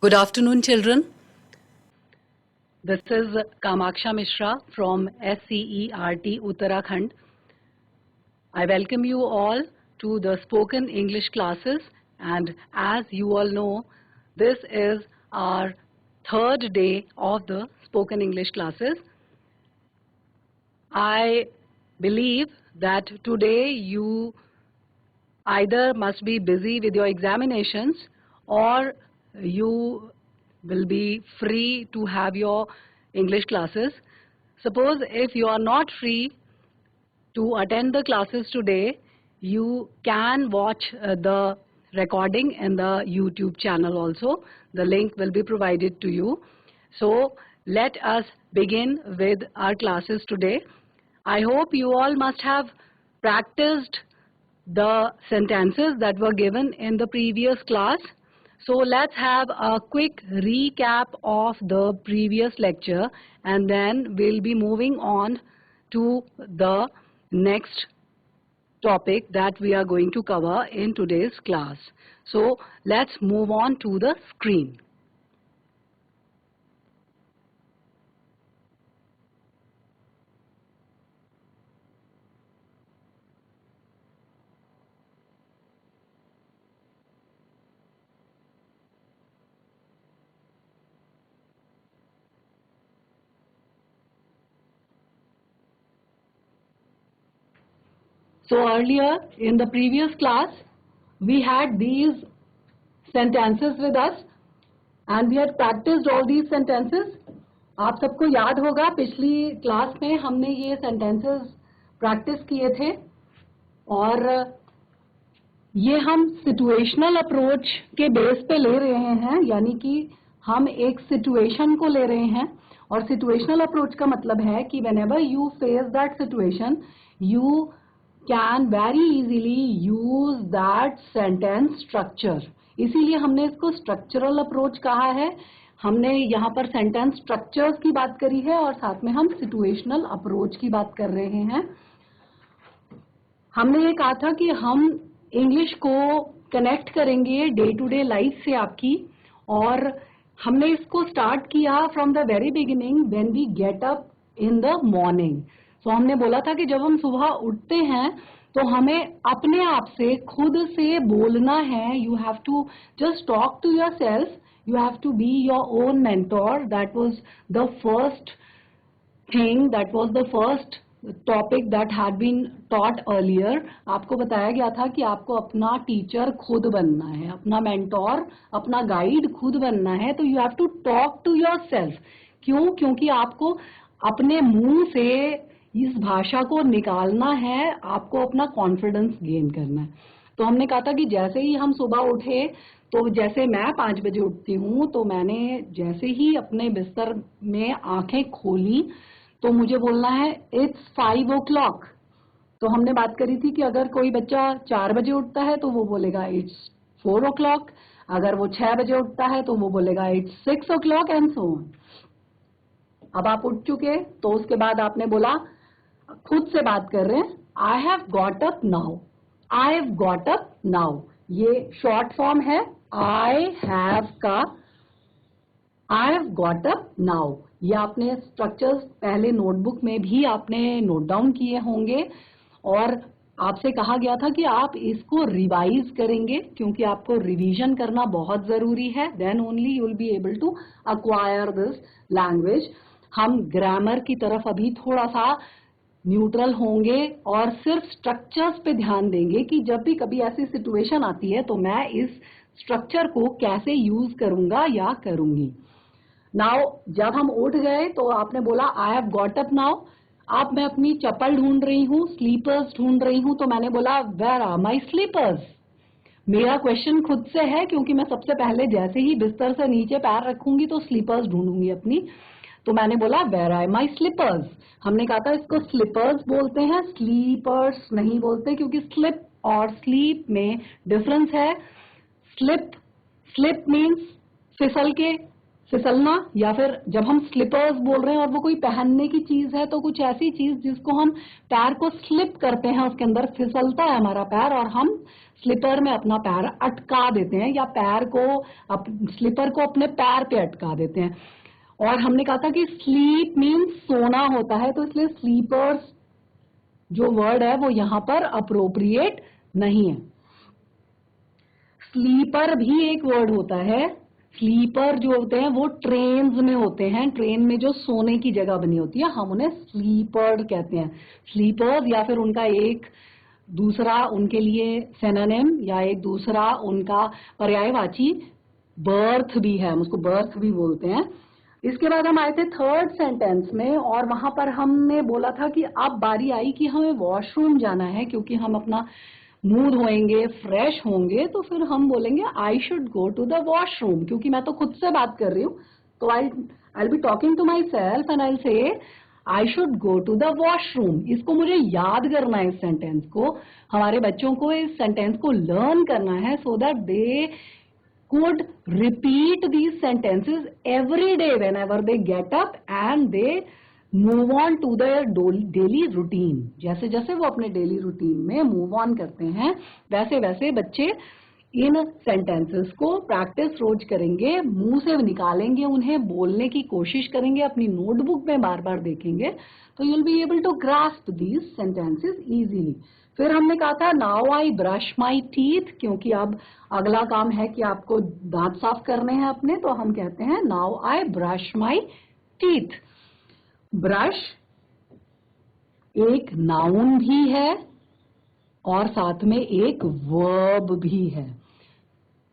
Good afternoon, children. This is Kamaksha Mishra from SCERT Uttarakhand. I welcome you all to the spoken English classes, and as you all know, this is our third day of the spoken English classes. I believe that today you either must be busy with your examinations or you will be free to have your English classes. Suppose if you are not free to attend the classes today, you can watch the recording in the YouTube channel also. The link will be provided to you. So let us begin with our classes today. I hope you all must have practiced the sentences that were given in the previous class. So let's have a quick recap of the previous lecture, and then we'll be moving on to the next topic that we are going to cover in today's class. So let's move on to the screen. So earlier in the previous class, we had these sentences with us and we had practiced all these sentences. आप सबको याद होगा पिछली class में हमने ये sentences practice किए थे और ये हम सिचुएशनल अप्रोच के बेस पे ले रहे हैं, यानी कि हम एक सिचुएशन को ले रहे हैं और सिचुएशनल अप्रोच का मतलब है कि whenever you face that situation, you can very easily use that sentence structure. इसीलिए हमने इसको स्ट्रक्चरल अप्रोच कहा है. हमने यहाँ पर सेंटेंस स्ट्रक्चर्स की बात करी है और साथ में हम सिचुएशनल अप्रोच की बात कर रहे हैं. हमने ये कहा था कि हम इंग्लिश को कनेक्ट करेंगे डे टू डे लाइफ से आपकी, और हमने इसको स्टार्ट किया from the very beginning when we get up in the morning. तो हमने बोला था कि जब हम सुबह उठते हैं तो हमें अपने आप से खुद से बोलना है. You have to just talk to yourself, you have to be your own mentor. That was the first thing, that was the first topic that had been taught earlier. आपको बताया गया था कि आपको अपना टीचर खुद बनना है, अपना मेंटोर, अपना गाइड खुद बनना है. तो you have to talk to yourself. क्यों? क्योंकि आपको अपने मुंह से इस भाषा को निकालना है, आपको अपना कॉन्फिडेंस गेन करना है. तो हमने कहा था कि जैसे ही हम सुबह उठे, तो जैसे मैं 5 बजे उठती हूँ, तो मैंने जैसे ही अपने बिस्तर में आंखें खोली तो मुझे बोलना है इट्स 5 o'clock. तो हमने बात करी थी कि अगर कोई बच्चा 4 बजे उठता है तो वो बोलेगा इट्स 4 o'clock. अगर वो 6 बजे उठता है तो वो बोलेगा it's 6 o'clock and so on. अब आप उठ चुके तो उसके बाद आपने बोला, खुद से बात कर रहे हैं, I have got up now. I have got up now ये शॉर्ट फॉर्म है आई हैव का. I have got up now ये आपने स्ट्रक्चर्स पहले नोटबुक में भी आपने नोट डाउन किए होंगे और आपसे कहा गया था कि आप इसको रिवाइज करेंगे क्योंकि आपको रिवीजन करना बहुत जरूरी है. Then only you will be able to acquire this language. हम ग्रामर की तरफ अभी थोड़ा सा न्यूट्रल होंगे और सिर्फ स्ट्रक्चर्स पे ध्यान देंगे कि जब भी कभी ऐसी सिचुएशन आती है तो मैं इस स्ट्रक्चर को कैसे यूज करूंगा या करूंगी. नाउ जब हम उठ गए तो आपने बोला I have got up now. अब मैं अपनी चप्पल ढूंढ रही हूँ, स्लीपर्स ढूंढ रही हूँ, तो मैंने बोला वेयर आर माई स्लीपर्स. मेरा क्वेश्चन खुद से है क्योंकि मैं सबसे पहले जैसे ही बिस्तर से नीचे पैर रखूंगी तो स्लीपर्स ढूंढूंगी अपनी. तो मैंने बोला वेयर आर माई स्लीपर्स. हमने कहा था इसको स्लीपर्स बोलते हैं, स्लीपर्स नहीं बोलते, क्योंकि स्लिप और स्लीप में डिफरेंस है. स्लिप मीन्स फिसल के, फिसलना, या फिर जब हम स्लीपर्स बोल रहे हैं और वो कोई पहनने की चीज है तो कुछ ऐसी चीज जिसको हम पैर को स्लिप करते हैं, उसके अंदर फिसलता है हमारा पैर और हम स्लीपर में अपना पैर अटका देते हैं या पैर को स्लीपर को अपने पैर पे अटका देते हैं। और हमने कहा था कि स्लीप मीन्स सोना होता है, तो इसलिए स्लीपर्स जो वर्ड है वो यहां पर अप्रोप्रिएट नहीं है। स्लीपर भी एक वर्ड होता है। स्लीपर जो होते हैं वो ट्रेन्स में होते हैं, ट्रेन में जो सोने की जगह बनी होती है, हम उन्हें स्लीपर कहते हैं। स्लीपर्स या फिर उनका एक दूसरा उनके लिए सिनोनिम या एक दूसरा उनका पर्यायवाची बर्थ भी है, हम उसको बर्थ भी बोलते हैं। इसके बाद हम आए थे थर्ड सेंटेंस में और वहां पर हमने बोला था कि अब बारी आई कि हमें वॉशरूम जाना है, क्योंकि हम अपना मुंह धोएंगे, फ्रेश होंगे, तो फिर हम बोलेंगे I should go to the washroom, क्योंकि मैं तो खुद से बात कर रही हूँ, तो I be talking to myself and I say I should go to the washroom. इसको मुझे याद करना है, इस सेंटेंस को, हमारे बच्चों को इस सेंटेंस को लर्न करना है, so that they could repeat these sentences every day whenever they get up and they move on to their daily routine। जैसे जैसे वो अपने डेली रूटीन में मूव ऑन करते हैं, वैसे वैसे बच्चे इन सेंटेंसेस को प्रैक्टिस रोज करेंगे, मुंह से निकालेंगे, उन्हें बोलने की कोशिश करेंगे, अपनी नोटबुक में बार बार देखेंगे, तो you will be able to grasp these sentences easily. फिर हमने कहा था now I brush my teeth, क्योंकि अब अगला काम है कि आपको दांत साफ करने हैं अपने, तो हम कहते हैं now I brush my teeth. Brush एक नाउन भी है और साथ में एक वर्ब भी है।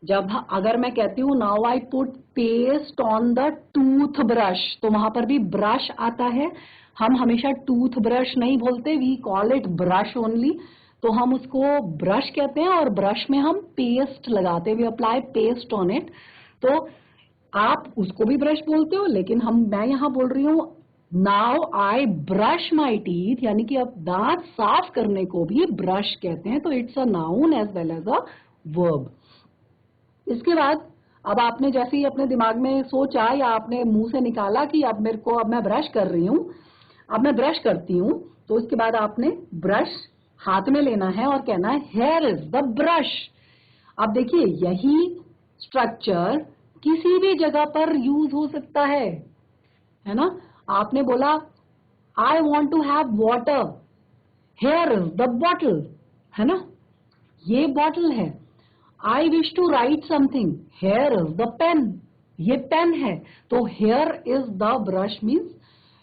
जब अगर मैं कहती हूँ now I put paste on the tooth brush, तो वहां पर भी ब्रश आता है। हम हमेशा टूथ ब्रश नहीं बोलते, we call it brush only, तो हम उसको ब्रश कहते हैं और ब्रश में हम पेस्ट लगाते हैं, we apply paste on it. तो आप उसको भी ब्रश बोलते हो, लेकिन मैं यहाँ बोल रही हूँ now I brush my teeth, यानी कि अब दांत साफ करने को भी ब्रश कहते हैं, तो it's a noun as well as a verb. इसके बाद अब आपने जैसे ही अपने दिमाग में सोचा या आपने मुंह से निकाला कि अब मैं ब्रश कर रही हूँ, अब मैं ब्रश करती हूँ, तो उसके बाद आपने ब्रश हाथ में लेना है और कहना है हेयर इज द ब्रश। अब देखिए यही स्ट्रक्चर किसी भी जगह पर यूज हो सकता है ना। आपने बोला I want to have water, here is the bottle, है ना, ये बॉटल है। I wish to write something, here is the pen, ये पेन है। तो here is the brush means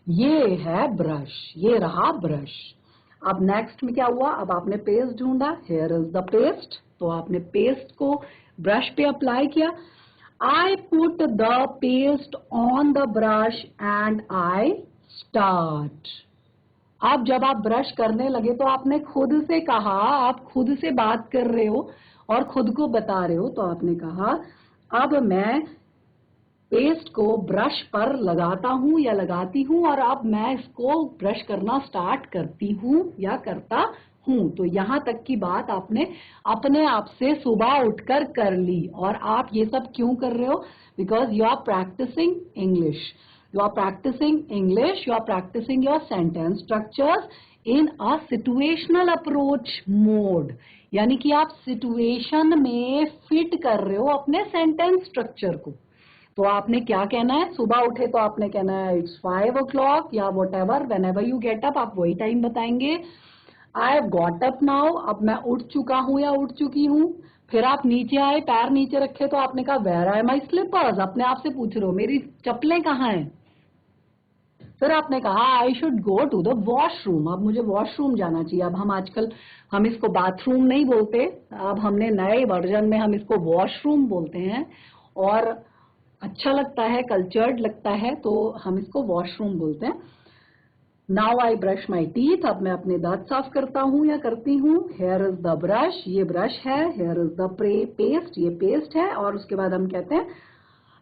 ये है ब्रश, ये रहा ब्रश। अब नेक्स्ट में क्या हुआ, अब आपने पेस्ट ढूंढा, हेयर इज द पेस्ट, तो आपने पेस्ट को ब्रश पे अप्लाई किया। I put the paste on the brush and I start. अब जब आप ब्रश करने लगे तो आपने खुद से कहा, आप खुद से बात कर रहे हो और खुद को बता रहे हो, तो आपने कहा अब मैं पेस्ट को ब्रश पर लगाता हूं या लगाती हूं और अब मैं इसको ब्रश करना स्टार्ट करती हूं या करता हूं। तो यहां तक की बात आपने अपने आप से सुबह उठकर कर ली। और आप ये सब क्यों कर रहे हो, because you are practising English, you are practicing English, you are practicing your sentence structures in a situational approach mode, यानी कि आप सिचुएशन में फिट कर रहे हो अपने सेंटेंस स्ट्रक्चर को। तो आपने क्या कहना है, सुबह उठे तो आपने कहना है इट्स 5 o'clock या what ever, when ever you get up, आप वही टाइम बताएंगे। I have got up now, अब मैं उठ चुका हूं या उठ चुकी हूं। फिर आप नीचे आए, पैर नीचे रखे, तो आपने कहा वेयर आर माई स्लीपर्स, अपने आप से पूछ रहे हो मेरी चप्पलें कहाँ हैं। फिर आपने कहा I should go to the washroom, अब मुझे वॉशरूम जाना चाहिए। अब हम आजकल हम इसको बाथरूम नहीं बोलते, अब हमने नए वर्जन में हम इसको वॉशरूम बोलते हैं और अच्छा लगता है, कल्चर्ड लगता है, तो हम इसको वॉशरूम बोलते हैं। Now I brush my teeth, अब मैं अपने दांत साफ करता हूं या करती हूँ। हेयर इज द ब्रश, ये ब्रश है। हेयर इज द पेस्ट, ये पेस्ट है। और उसके बाद हम कहते हैं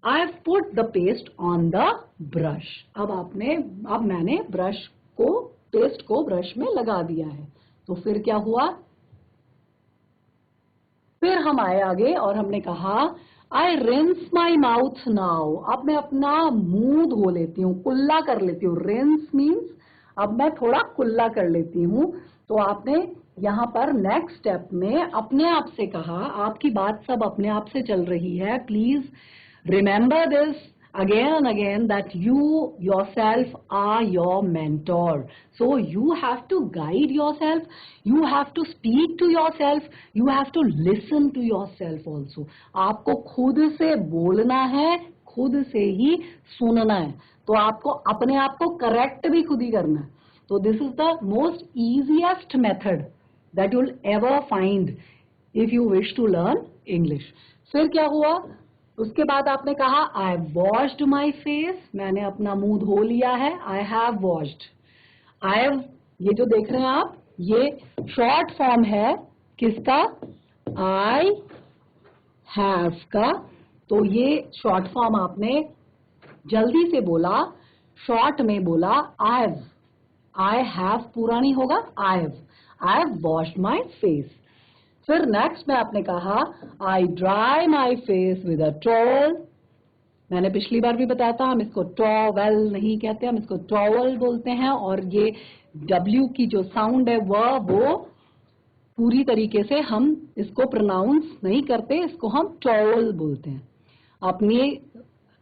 I have put the paste on the brush, अब मैंने पेस्ट को ब्रश में लगा दिया है। तो फिर क्या हुआ, फिर हम आए आगे और हमने कहा I rinse my mouth now, अब मैं अपना मुंह धो लेती हूँ, कुल्ला कर लेती हूँ। rinse means अब मैं थोड़ा कुल्ला कर लेती हूँ। तो आपने यहाँ पर नेक्स्ट स्टेप में अपने आप से कहा, आपकी बात सब अपने आप से चल रही है. Please remember this again and again that you yourself are your mentor. So you have to guide yourself, you have to speak to yourself, you have to listen to yourself also. आपको खुद से बोलना है, खुद से ही सुनना है. तो आपको अपने आप को करेक्ट भी खुद ही करना है. तो this is the most easiest method that you'll ever find if you wish to learn English. फिर क्या हुआ, उसके बाद आपने कहा आई वॉश्ड माई फेस, मैंने अपना मुंह धो लिया है. आई हैव वॉश्ड, आई हैव, ये जो देख रहे हैं आप, ये शॉर्ट फॉर्म है किसका, आई हैव का. तो ये शॉर्ट फॉर्म आपने जल्दी से बोला, शॉर्ट में बोला आई हैव पूरा नहीं होगा, I have washed my face. फिर नेक्स्ट में आपने कहा I dry my face with a towel. मैंने पिछली बार भी बताया था, हम इसको टॉवल नहीं कहते, हम इसको टॉवल बोलते हैं. और ये W की जो साउंड है वो पूरी तरीके से हम इसको प्रोनाउंस नहीं करते, इसको हम टॉवल बोलते हैं.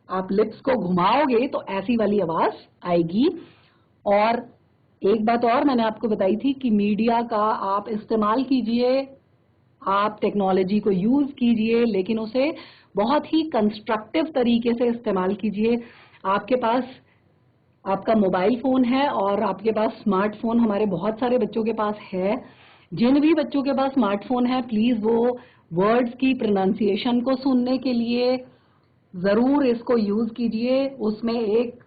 आप लिप्स को घुमाओगे तो ऐसी वाली आवाज आएगी. और एक बात और मैंने आपको बताई थी कि मीडिया का आप इस्तेमाल कीजिए, आप टेक्नोलॉजी को यूज कीजिए, लेकिन उसे बहुत ही कंस्ट्रक्टिव तरीके से इस्तेमाल कीजिए. आपके पास आपका मोबाइल फोन है और आपके पास स्मार्टफोन हमारे बहुत सारे बच्चों के पास है. जिन भी बच्चों के पास स्मार्टफोन है, प्लीज वो वर्ड्स की प्रोनाउंसिएशन को सुनने के लिए जरूर इसको यूज कीजिए. उसमें एक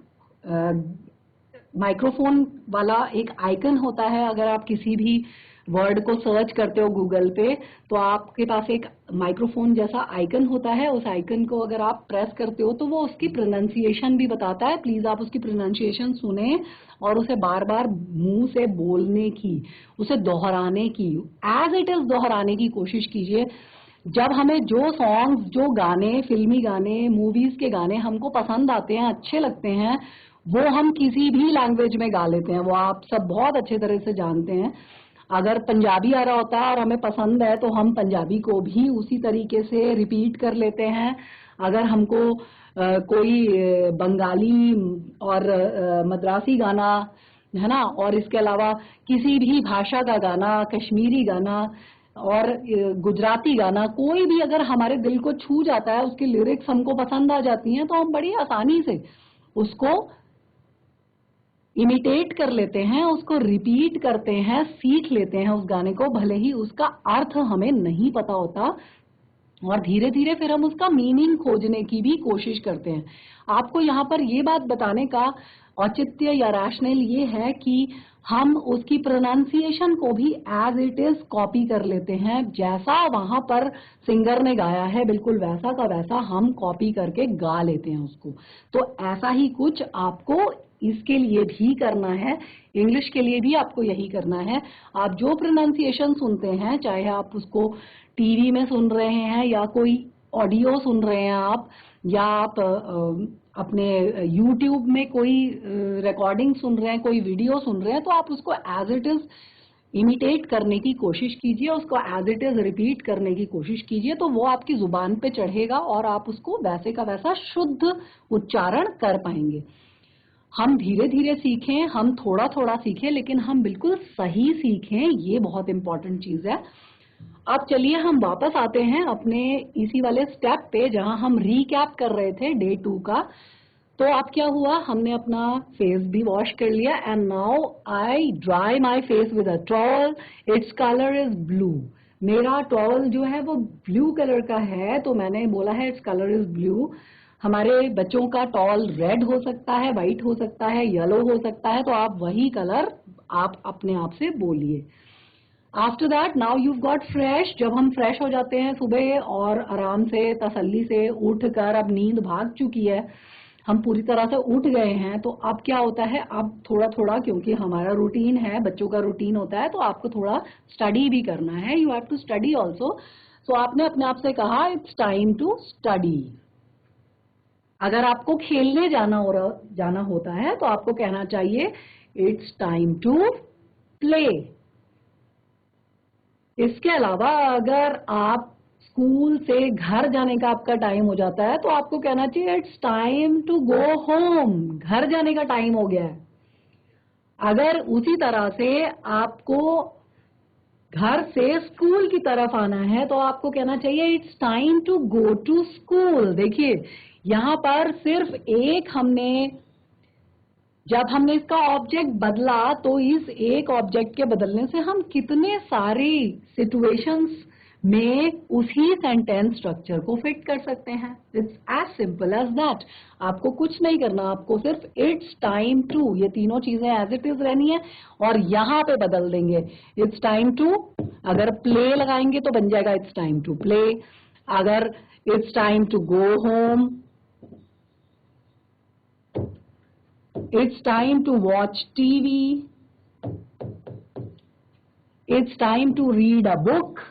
माइक्रोफोन वाला एक आइकन होता है. अगर आप किसी भी वर्ड को सर्च करते हो गूगल पे, तो आपके पास एक माइक्रोफोन जैसा आइकन होता है. उस आइकन को अगर आप प्रेस करते हो तो वो उसकी प्रोनाउंसिएशन भी बताता है. प्लीज आप उसकी प्रोनाउंसिएशन सुने और उसे बार बार मुंह से बोलने की, उसे दोहराने की, एज इट इज दोहराने की कोशिश कीजिए. जब हमें जो सॉन्ग्स, जो गाने, फिल्मी गाने, मूवीज के गाने हमको पसंद आते हैं, अच्छे लगते हैं, वो हम किसी भी लैंग्वेज में गा लेते हैं. वो आप सब बहुत अच्छे तरह से जानते हैं. अगर पंजाबी आ रहा होता है और हमें पसंद है तो हम पंजाबी को भी उसी तरीके से रिपीट कर लेते हैं. अगर हमको कोई बंगाली और मद्रासी गाना है ना, और इसके अलावा किसी भी भाषा का गाना, कश्मीरी गाना और गुजराती गाना, कोई भी अगर हमारे दिल को छू जाता है, उसकी लिरिक्स हमको पसंद आ जाती हैं, तो हम बड़ी आसानी से उसको इमिटेट कर लेते हैं, उसको रिपीट करते हैं, सीख लेते हैं उस गाने को, भले ही उसका अर्थ हमें नहीं पता होता. और धीरे धीरे फिर हम उसका मीनिंग खोजने की भी कोशिश करते हैं. आपको यहाँ पर ये बात बताने का औचित्य या रैशनल ये है कि हम उसकी प्रोनाउंसिएशन को भी एज इट इज कॉपी कर लेते हैं. जैसा वहां पर सिंगर ने गाया है, बिल्कुल वैसा का वैसा हम कॉपी करके गा लेते हैं उसको. तो ऐसा ही कुछ आपको इसके लिए भी करना है, इंग्लिश के लिए भी आपको यही करना है. आप जो प्रोनाउंसिएशन सुनते हैं, चाहे आप उसको टीवी में सुन रहे हैं या कोई ऑडियो सुन रहे हैं आप, या आप अपने यूट्यूब में कोई रिकॉर्डिंग सुन रहे हैं, कोई वीडियो सुन रहे हैं, तो आप उसको एज इट इज इमिटेट करने की कोशिश कीजिए, उसको एज इट इज रिपीट करने की कोशिश कीजिए. तो वो आपकी जुबान पे चढ़ेगा और आप उसको वैसे का वैसा शुद्ध उच्चारण कर पाएंगे. हम धीरे धीरे सीखें, हम थोड़ा थोड़ा सीखें, लेकिन हम बिल्कुल सही सीखें, ये बहुत इंपॉर्टेंट चीज है. अब चलिए हम वापस आते हैं अपने इसी वाले स्टेप पे जहां हम रीकैप कर रहे थे डे 2 का. तो अब क्या हुआ, हमने अपना फेस भी वॉश कर लिया. And now I dry my face with a towel. Its colour is blue. मेरा टॉवल जो है वो ब्लू कलर का है, तो मैंने बोला है इट्स कलर इज ब्लू. हमारे बच्चों का टॉवल रेड हो सकता है, व्हाइट हो सकता है, येलो हो सकता है, तो आप वही कलर आप अपने आप से बोलिए. After that now you got fresh. जब हम फ्रेश हो जाते हैं सुबह और आराम से तसल्ली से उठ कर, अब नींद भाग चुकी है, हम पूरी तरह से उठ गए हैं, तो अब क्या होता है, अब थोड़ा थोड़ा, क्योंकि हमारा रूटीन है, बच्चों का रूटीन होता है, तो आपको थोड़ा स्टडी भी करना है. You have to study also. So आपने अपने आप से कहा इट्स टाइम टू स्टडी. अगर आपको खेलने जाना होता है तो आपको कहना चाहिए इट्स टाइम टू प्ले. इसके अलावा अगर आप स्कूल से घर जाने का आपका टाइम हो जाता है तो आपको कहना चाहिए it's time to go home, घर जाने का टाइम हो गया है। अगर उसी तरह से आपको घर से स्कूल की तरफ आना है तो आपको कहना चाहिए it's time to go to school. देखिए यहां पर सिर्फ एक जब हमने इसका ऑब्जेक्ट बदला तो इस एक ऑब्जेक्ट के बदलने से हम कितने सारी सिचुएशंस में उसी सेंटेंस स्ट्रक्चर को फिट कर सकते हैं। It's as simple as that. आपको कुछ नहीं करना, आपको सिर्फ इट्स टाइम टू, ये तीनों चीजें एज इट इज रहनी है और यहां पे बदल देंगे। इट्स टाइम टू, अगर प्ले लगाएंगे तो बन जाएगा इट्स टाइम टू प्ले। अगर it's time to go home, it's time to watch TV, it's time to read a book।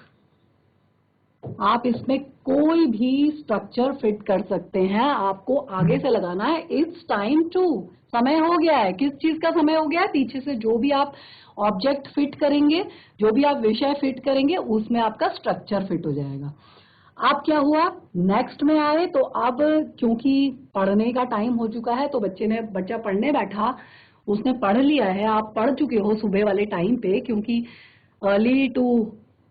आप इसमें कोई भी स्ट्रक्चर फिट कर सकते हैं, आपको आगे से लगाना है इट्स टाइम टू। समय हो गया है, किस चीज का समय हो गया है? पीछे से जो भी आप ऑब्जेक्ट फिट करेंगे, जो भी आप विषय फिट करेंगे, उसमें आपका स्ट्रक्चर फिट हो जाएगा। अब क्या हुआ, नेक्स्ट में आए तो अब क्योंकि पढ़ने का टाइम हो चुका है तो बच्चा पढ़ने बैठा, उसने पढ़ लिया है, आप पढ़ चुके हो सुबह वाले टाइम पे, क्योंकि early to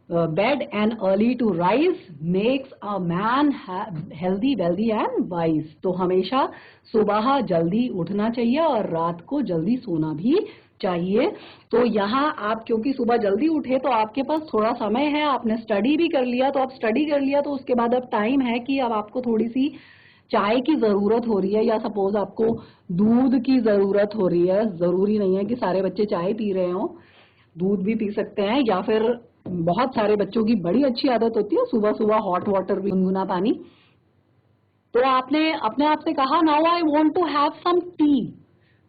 bed and early to rise makes a man healthy wealthy and wise. तो हमेशा सुबह जल्दी उठना चाहिए और रात को जल्दी सोना भी चाहिए। तो यहाँ आप क्योंकि सुबह जल्दी उठे तो आपके पास थोड़ा समय है, आपने स्टडी भी कर लिया, तो आप स्टडी कर लिया तो उसके बाद अब टाइम है कि अब आपको थोड़ी सी चाय की जरूरत हो रही है या सपोज आपको दूध की जरूरत हो रही है। जरूरी नहीं है कि सारे बच्चे चाय पी रहे हो, दूध भी पी सकते हैं, या फिर बहुत सारे बच्चों की बड़ी अच्छी आदत होती है सुबह सुबह हॉट वाटर, गुनगुना पानी। तो आपने अपने आप से कहा now I want to have some tea,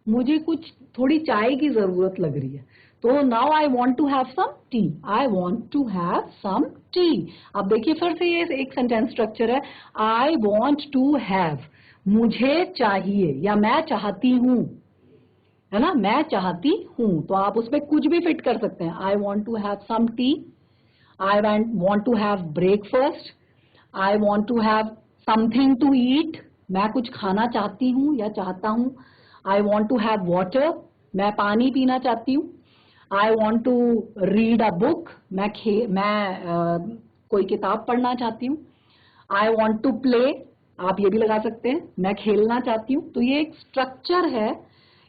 मुझे कुछ थोड़ी चाय की जरूरत लग रही है, तो now I want to have some tea, I want to have some tea. अब देखिए फिर से ये एक सेंटेंस स्ट्रक्चर है, आई वांट टू हैव, मुझे चाहिए या मैं चाहती हूं, है ना, मैं चाहती हूं, तो आप उसमें कुछ भी फिट कर सकते हैं। I want to have some tea, I want to have breakfast, I want to have something to eat, मैं कुछ खाना चाहती हूँ या चाहता हूँ। I want to have water, मैं पानी पीना चाहती हूँ। I want to read a book, मैं कोई किताब पढ़ना चाहती हूँ। आई वॉन्ट टू प्ले, आप ये भी लगा सकते हैं, मैं खेलना चाहती हूँ। तो ये एक स्ट्रक्चर है,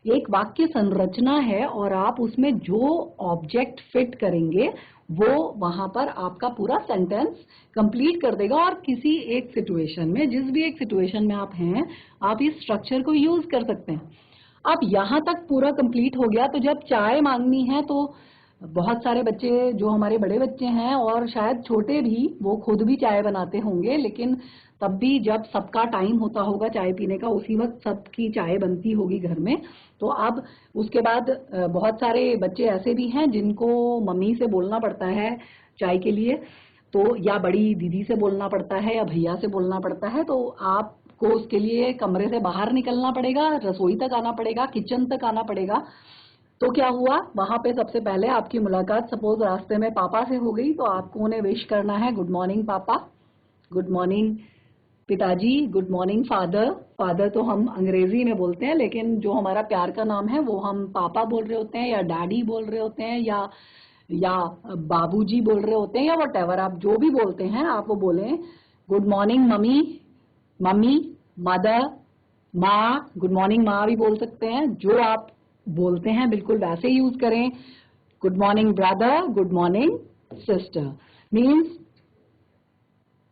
एक वाक्य संरचना है, और आप उसमें जो ऑब्जेक्ट फिट करेंगे वो वहां पर आपका पूरा सेंटेंस कंप्लीट कर देगा। और किसी एक सिचुएशन में, जिस भी एक सिचुएशन में आप हैं, आप इस स्ट्रक्चर को यूज कर सकते हैं। अब यहां तक पूरा कंप्लीट हो गया, तो जब चाय मांगनी है तो बहुत सारे बच्चे, जो हमारे बड़े बच्चे हैं और शायद छोटे भी, वो खुद भी चाय बनाते होंगे, लेकिन तब भी जब सबका टाइम होता होगा चाय पीने का, उसी वक्त सबकी चाय बनती होगी घर में। तो अब उसके बाद बहुत सारे बच्चे ऐसे भी हैं जिनको मम्मी से बोलना पड़ता है चाय के लिए, तो या बड़ी दीदी से बोलना पड़ता है या भैया से बोलना पड़ता है, तो आपको उसके लिए कमरे से बाहर निकलना पड़ेगा, रसोई तक आना पड़ेगा, किचन तक आना पड़ेगा। तो क्या हुआ, वहां पे सबसे पहले आपकी मुलाकात सपोज रास्ते में पापा से हो गई, तो आपको उन्हें विश करना है, गुड मॉर्निंग पापा, गुड मॉर्निंग पिताजी, गुड मॉर्निंग फादर। फादर तो हम अंग्रेजी में बोलते हैं, लेकिन जो हमारा प्यार का नाम है वो हम पापा बोल रहे होते हैं या डैडी बोल रहे होते हैं या बाबूजी बोल रहे होते हैं, या वट आप जो भी बोलते हैं आप वो बोलें। Good morning mummy, mummy, mother, माँ, गुड मॉर्निंग माँ भी बोल सकते हैं, जो आप बोलते हैं बिल्कुल वैसे यूज करें। Good morning brother, good morning sister. Means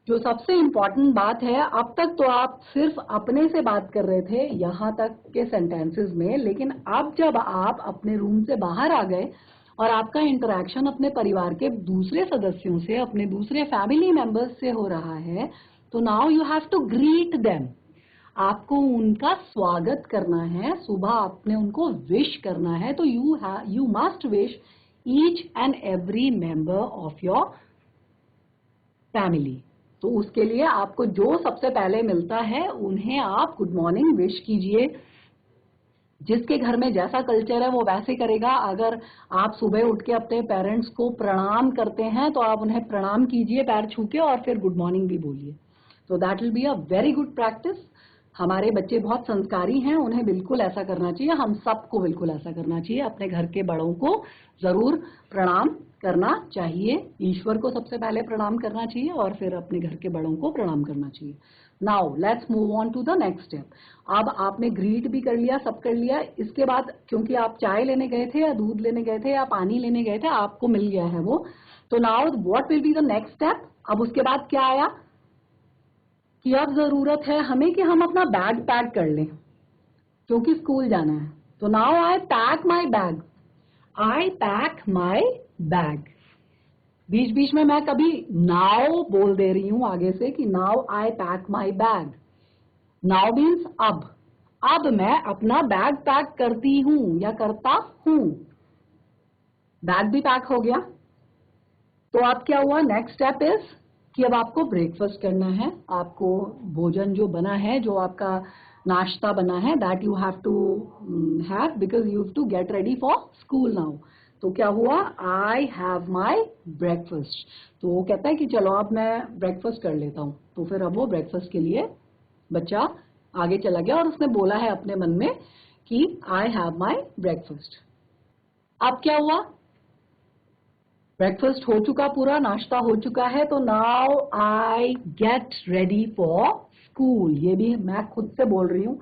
जो सबसे इम्पोर्टेंट बात है, अब तक तो आप सिर्फ अपने से बात कर रहे थे यहाँ तक के सेंटेंसेस में, लेकिन अब जब आप अपने रूम से बाहर आ गए और आपका इंटरेक्शन अपने परिवार के दूसरे सदस्यों से, अपने दूसरे फैमिली मेंबर्स से हो रहा है, तो now you have to greet them, आपको उनका स्वागत करना है, सुबह आपने उनको विश करना है। तो you must wish each and every member of your family. तो उसके लिए आपको जो सबसे पहले मिलता है उन्हें आप गुड मॉर्निंग विश कीजिए। जिसके घर में जैसा कल्चर है वो वैसे करेगा। अगर आप सुबह उठ के अपने पेरेंट्स को प्रणाम करते हैं तो आप उन्हें प्रणाम कीजिए पैर छू के, और फिर गुड मॉर्निंग भी बोलिए। तो that will be a very good practice. हमारे बच्चे बहुत संस्कारी हैं, उन्हें बिल्कुल ऐसा करना चाहिए, हम सबको बिल्कुल ऐसा करना चाहिए। अपने घर के बड़ों को जरूर प्रणाम करना चाहिए। ईश्वर को सबसे पहले प्रणाम करना चाहिए और फिर अपने घर के बड़ों को प्रणाम करना चाहिए। Now let's move on to the next step. अब आपने ग्रीट भी कर लिया, सब कर लिया। इसके बाद क्योंकि आप चाय लेने गए थे या दूध लेने गए थे या पानी लेने गए थे, आपको मिल गया है वो। तो now what will be the next step? अब उसके बाद क्या आया कि अब जरूरत है हमें कि हम अपना बैग पैक कर लें क्योंकि स्कूल जाना है। तो now I pack my bag, I pack my bag. बीच बीच में मैं कभी नाउ बोल दे रही हूं आगे से कि now I pack my bag. Now means अब मैं अपना बैग पैक करती हूं या करता हूं। बैग भी पैक हो गया। तो अब क्या हुआ? नेक्स्ट स्टेप इज कि अब आपको ब्रेकफास्ट करना है। आपको भोजन जो बना है, जो आपका नाश्ता बना है, that you have to have because you have to get ready for school now. तो क्या हुआ? I have my breakfast. तो वो कहता है कि चलो अब मैं ब्रेकफास्ट कर लेता हूं। तो फिर अब वो ब्रेकफास्ट के लिए बच्चा आगे चला गया और उसने बोला है अपने मन में कि आई हैव माई ब्रेकफास्ट। अब क्या हुआ? ब्रेकफास्ट हो चुका, पूरा नाश्ता हो चुका है। तो now I get ready for school. ये भी मैं खुद से बोल रही हूं,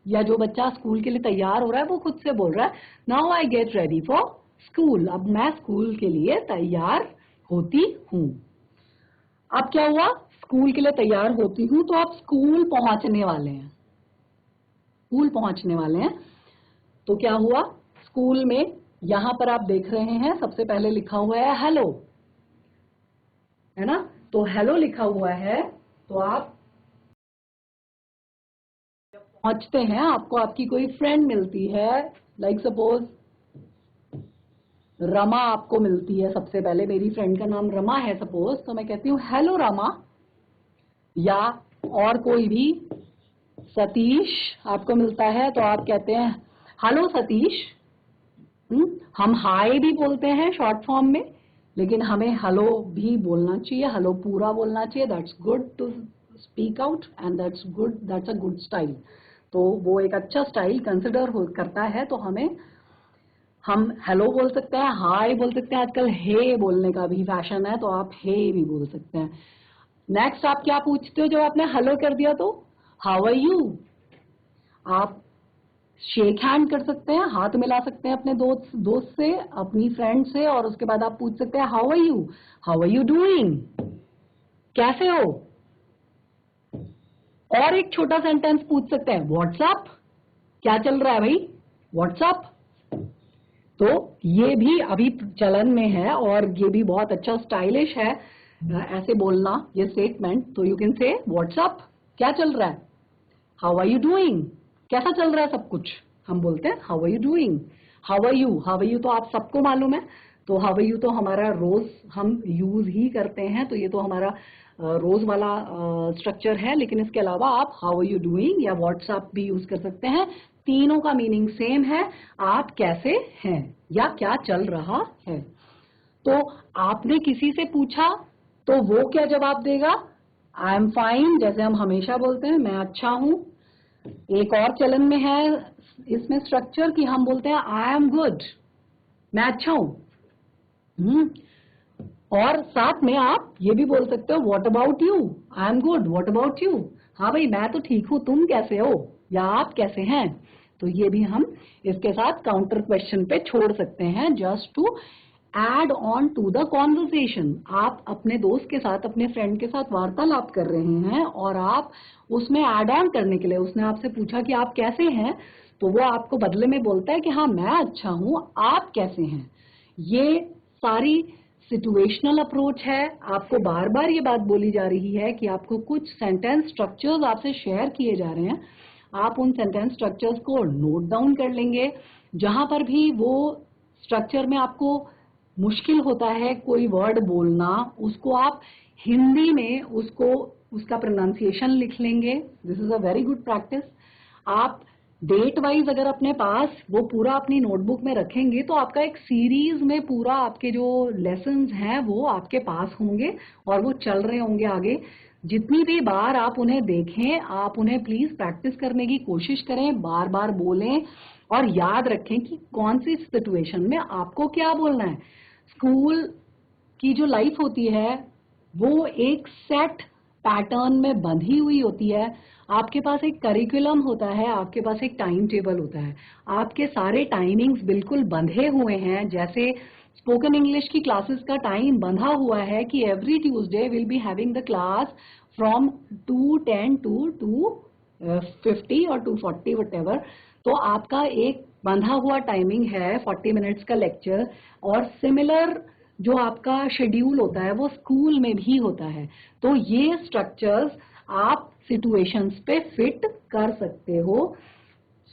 या जो बच्चा स्कूल के लिए तैयार हो रहा है वो खुद से बोल रहा है। Now I get ready for school. अब मैं स्कूल के लिए तैयार होती हूं। अब क्या हुआ? स्कूल के लिए तैयार होती हूं तो आप स्कूल पहुंचने वाले हैं। स्कूल पहुंचने वाले हैं। तो क्या हुआ? स्कूल में यहां पर आप देख रहे हैं सबसे पहले लिखा हुआ है हेलो, है ना? तो हेलो लिखा हुआ है। तो आप पहुंचते हैं, आपको आपकी कोई फ्रेंड मिलती है, लाइक सपोज रमा आपको मिलती है। सबसे पहले मेरी फ्रेंड का नाम रमा है सपोज, तो मैं कहती हूँ हेलो रमा। या और कोई भी सतीश आपको मिलता है तो आप कहते हैं हेलो सतीश। हम हाय भी बोलते हैं शॉर्ट फॉर्म में, लेकिन हमें हेलो भी बोलना चाहिए, हेलो पूरा बोलना चाहिए। That's good to speak out and that's good, that's a good style. तो वो एक अच्छा स्टाइल कंसिडर करता है। तो हम हेलो बोल सकते हैं, हाय बोल सकते हैं। आजकल हे बोलने का भी फैशन है तो आप हे भी बोल सकते हैं। नेक्स्ट आप क्या पूछते हो जब आपने हेलो कर दिया? तो हाउ आर यू। आप शेक हैंड कर सकते हैं, हाथ मिला सकते हैं अपने दोस्त से, अपनी फ्रेंड से, और उसके बाद आप पूछ सकते हैं how are you, how are you doing, कैसे हो। और एक छोटा सेंटेंस पूछ सकते हैं व्हाट्सअप, क्या चल रहा है भाई, व्हाट्सअप। तो ये भी अभी चलन में है और ये भी बहुत अच्छा स्टाइलिश है ऐसे बोलना ये स्टेटमेंट। तो यू कैन से व्हाट्सअप, क्या चल रहा है, हाउ आर यू डूइंग, कैसा चल रहा है सब कुछ। हम बोलते हैं how are you doing. How are you, how are you तो आप सबको मालूम है। तो हाउ आर यू तो हमारा रोज हम यूज ही करते हैं, तो ये तो हमारा रोज वाला स्ट्रक्चर है। लेकिन इसके अलावा आप हाउ आर यू डूइंग या व्हाट्सअप भी यूज कर सकते हैं। तीनों का मीनिंग सेम है, आप कैसे हैं या क्या चल रहा है। तो आपने किसी से पूछा तो वो क्या जवाब देगा? आई एम फाइन, जैसे हम हमेशा बोलते हैं मैं अच्छा हूं। एक और चलन में है इसमें स्ट्रक्चर कि हम बोलते हैं आई एम गुड, मैं अच्छा हूं। और साथ में आप ये भी बोल सकते हो what about you, I am good, what about you. हाँ भाई मैं तो ठीक हूं, तुम कैसे हो या आप कैसे हैं। तो ये भी हम इसके साथ काउंटर क्वेश्चन पे छोड़ सकते हैं, just to add on to the conversation. आप अपने दोस्त के साथ, अपने फ्रेंड के साथ वार्तालाप कर रहे हैं और आप उसमें एड ऑन करने के लिए, उसने आपसे पूछा कि आप कैसे हैं, तो वो आपको बदले में बोलता है कि हाँ मैं अच्छा हूं, आप कैसे हैं। ये सारी सिचुएशनल अप्रोच है। आपको बार बार ये बात बोली जा रही है कि आपको कुछ सेंटेंस स्ट्रक्चर्स आपसे शेयर किए जा रहे हैं, आप उन सेंटेंस स्ट्रक्चर्स को नोट डाउन कर लेंगे। जहां पर भी वो स्ट्रक्चर में आपको मुश्किल होता है कोई वर्ड बोलना, उसको आप हिंदी में उसका प्रोनाउंसिएशन लिख लेंगे। This is a very good practice. आप डेट वाइज अगर अपने पास वो पूरा अपनी नोटबुक में रखेंगे तो आपका एक सीरीज में पूरा आपके जो लेसन्स हैं वो आपके पास होंगे और वो चल रहे होंगे आगे। जितनी भी बार आप उन्हें देखें, आप उन्हें प्लीज प्रैक्टिस करने की कोशिश करें, बार बार बोलें और याद रखें कि कौन सी सिचुएशन में आपको क्या बोलना है। स्कूल की जो लाइफ होती है वो एक सेट पैटर्न में बंधी हुई होती है। आपके पास एक करिकुलम होता है, आपके पास एक टाइम टेबल होता है, आपके सारे टाइमिंग्स बिल्कुल बंधे हुए हैं। जैसे स्पोकन इंग्लिश की क्लासेस का टाइम बंधा हुआ है कि every Tuesday will be having the class from 2:10 to 2:50 और 2:40 वटेवर। तो आपका एक बंधा हुआ टाइमिंग है 40 मिनट्स का लेक्चर, और सिमिलर जो आपका शेड्यूल होता है वो स्कूल में भी होता है। तो ये स्ट्रक्चर्स आप सिचुएशंस पे फिट कर सकते हो।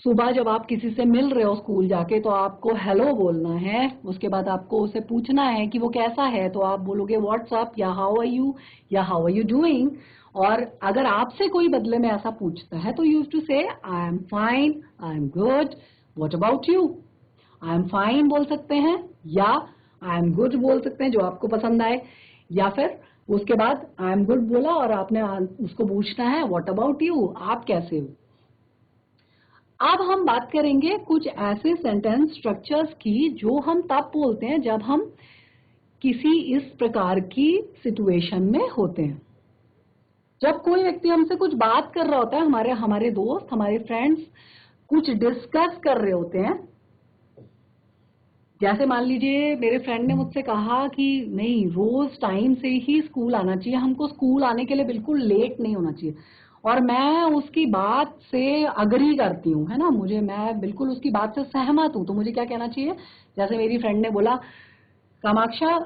सुबह जब आप किसी से मिल रहे हो स्कूल जाके तो आपको हेलो बोलना है, उसके बाद आपको उसे पूछना है कि वो कैसा है, तो आप बोलोगे व्हाट्सअप या हाउ आर यू या हाउ आर यू डूइंग। और अगर आपसे कोई बदले में ऐसा पूछता है तो यू यूज टू से I am fine, I am good, what about you. I am fine बोल सकते हैं या आई एम गुड बोल सकते हैं, जो आपको पसंद आए। या फिर उसके बाद आई एम गुड बोला और आपने उसको पूछना है व्हाट अबाउट यू, आप कैसे हो। अब हम बात करेंगे कुछ ऐसे सेंटेंस स्ट्रक्चर्स की जो हम तब बोलते हैं जब हम किसी इस प्रकार की सिचुएशन में होते हैं। जब कोई व्यक्ति हमसे कुछ बात कर रहा होता है, हमारे दोस्त, हमारे फ्रेंड्स कुछ डिस्कस कर रहे होते हैं। जैसे मान लीजिए मेरे फ्रेंड ने मुझसे कहा कि नहीं, रोज टाइम से ही स्कूल आना चाहिए, हमको स्कूल आने के लिए बिल्कुल लेट नहीं होना चाहिए। और मैं उसकी बात से अग्री करती हूँ, है ना, मैं बिल्कुल उसकी बात से सहमत हूँ। तो मुझे क्या कहना चाहिए? जैसे मेरी फ्रेंड ने बोला कामाक्षा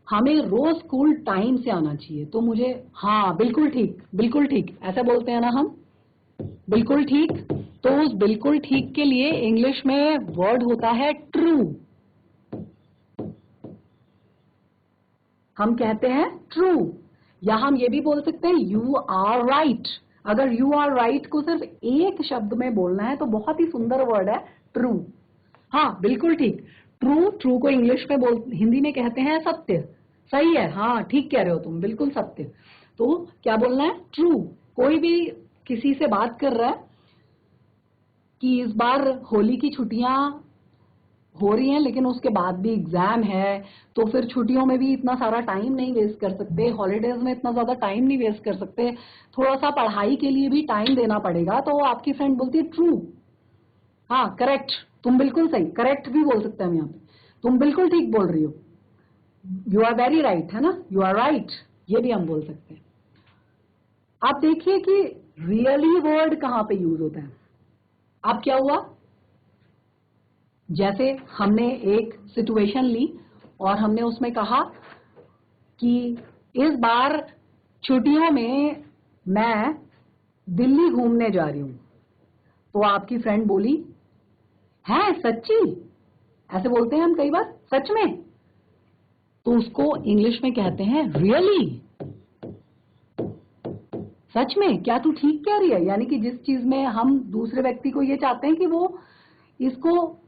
हमें रोज स्कूल टाइम से आना चाहिए, तो मुझे हाँ बिल्कुल ठीक, बिल्कुल ठीक ऐसा बोलते हैं ना हम, बिल्कुल ठीक। तो उस बिल्कुल ठीक के लिए इंग्लिश में वर्ड होता है ट्रू। हम कहते हैं ट्रू, या हम ये भी बोल सकते हैं यू आर राइट। अगर यू आर राइट को सिर्फ एक शब्द में बोलना है तो बहुत ही सुंदर वर्ड है ट्रू। हाँ बिल्कुल ठीक, ट्रू। ट्रू को इंग्लिश में हिंदी में कहते हैं सत्य। सही है, हाँ ठीक कह रहे हो तुम, बिल्कुल सत्य। तो क्या बोलना है? ट्रू। कोई भी किसी से बात कर रहा है कि इस बार होली की छुट्टियां हो रही हैं लेकिन उसके बाद भी एग्जाम है, तो फिर छुट्टियों में भी इतना सारा टाइम नहीं वेस्ट कर सकते, हॉलीडेज में इतना ज्यादा टाइम नहीं वेस्ट कर सकते, थोड़ा सा पढ़ाई के लिए भी टाइम देना पड़ेगा। तो आपकी फ्रेंड बोलती है ट्रू, हाँ करेक्ट, तुम बिल्कुल सही, करेक्ट भी बोल सकते हैं हम यहाँ पे, तुम बिल्कुल ठीक बोल रही हो, यू आर वेरी राइट, है ना, यू आर राइट, ये भी हम बोल सकते हैं। आप देखिए कि रियली वर्ड कहाँ पे यूज होता है। अब क्या हुआ, जैसे हमने एक सिचुएशन ली और हमने उसमें कहा कि इस बार छुट्टियों में मैं दिल्ली घूमने जा रही हूं। तो आपकी फ्रेंड बोली है सच्ची, ऐसे बोलते हैं हम कई बार, सच में। तो उसको इंग्लिश में कहते हैं रियली। सच में, क्या तू ठीक कह रही है? यानी कि जिस चीज में हम दूसरे व्यक्ति को ये चाहते हैं कि वो इसको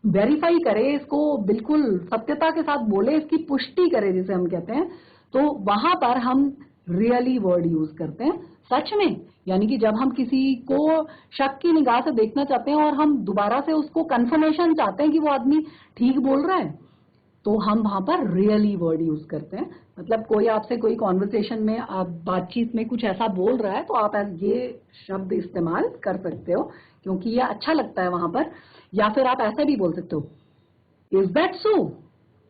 वेरीफाई करे, इसको बिल्कुल सत्यता के साथ बोले, इसकी पुष्टि करे जिसे हम कहते हैं, तो वहां पर हम रियली वर्ड यूज करते हैं, सच में। यानी कि जब हम किसी को शक की निगाह से देखना चाहते हैं और हम दोबारा से उसको कंफर्मेशन चाहते हैं कि वो आदमी ठीक बोल रहा है, तो हम वहां पर रियली वर्ड यूज करते हैं। मतलब कोई आपसे कोई कॉन्वर्सेशन में, आप बातचीत में कुछ ऐसा बोल रहा है तो आप ये शब्द इस्तेमाल कर सकते हो क्योंकि ये अच्छा लगता है वहां पर। या फिर आप ऐसे भी बोल सकते हो इज दैट सो,